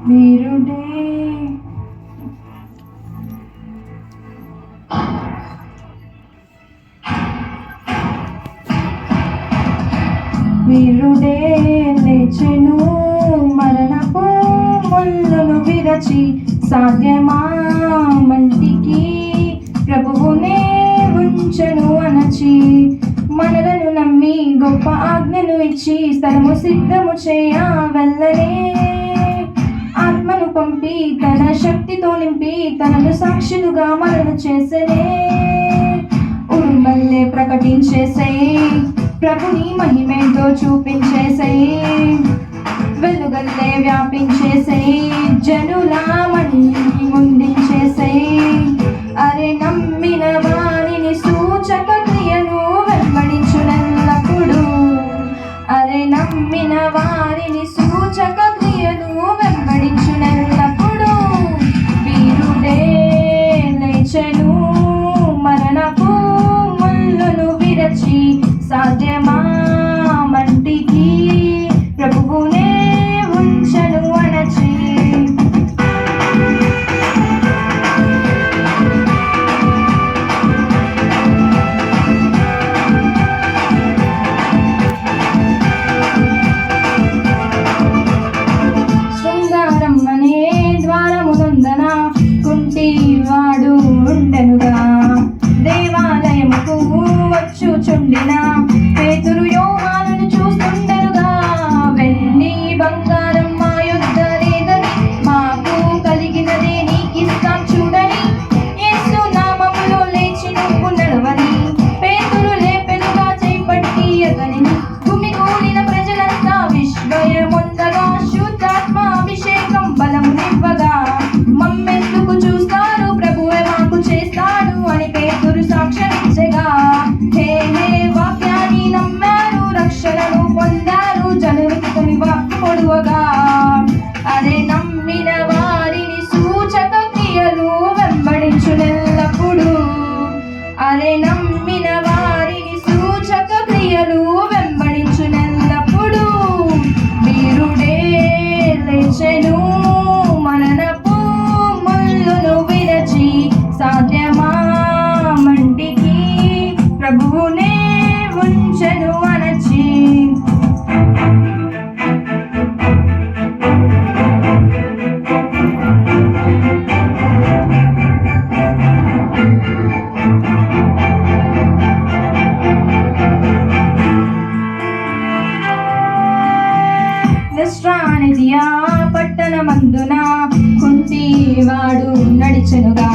వీరుడే వీరుడే లేచెను మరణపు ముళ్ళను విరచి సాధ్యమా మంటికి ప్రభువునే ఉంచెను అనచి మనలను నమ్మి గొప్ప ఆజ్ఞను ఇచ్చి స్థలము సిద్ధము చేయ వెళ్ళనే ఆత్మను పంపి తన శక్తితో నింపి తనను సాక్షులుగా మనను చేసనే ఉరుమల్లే ప్రకటించేసే ప్రభుని మహిమేంతో చూపించేసే వెలుగల్లే వ్యాపించేసే జనుల ముందించేసే అరే నమ్మిన వారిని సూచక క్రియను వెంబడించునెల్లప్పుడు అరే నమ్మిన వారిని సూచక క్రియను వెంబడించునెల్లప్పుడు వీరుడే లేచెను మరణపు ముళ్ళను విరచి సాధ్యమా మంటికి ప్రభువునే ఉంచెను అనచి శృంగారం అనే ద్వారమునందన కుంటివాడు ఉండెనుగా దేవాలయముకు వచ్చుచుండిన పేతురు యోహానును చూస్తుండెనుగా వెండి బంగారం మా యొద్ద లేదని మాకు కలిగినదే నీకిస్తాం చూడని యేసు నామములో లేచి నువ్వు నడవని పేతురు లేపెనుగా చేపట్టి అతనిని గుమిగూడిన ప్రజలంతా విస్మయముందగా శుద్ధాత్మ అభిషేకం బలమునివ్వగా మమ్మెందుకు చూస్తారు ప్రభువే మాకు చేస్తాడు అని పేతురు సాక్ష్యమిచ్చగా హే హే వాక్యాన్ని నమ్మారు రక్షణను పొందారు జనులకు కొని వాక్కు పొడువగా అరే నమ్మిన వారిని సూచక క్రియలు వెంబడించునెల్లప్పుడు అరే నమ్మిన వారిని సూచక క్రియలు వెంబడించునెల్లప్పుడు వీరుడే లేచెను మరణపు ముళ్ళను విరచి సాధ్యమా మంటికి ప్రభువునే ఉంచెను అనచి నిస్ట్రానిదియా పట్టణమందున కుంటివాడు నడిచెనుగా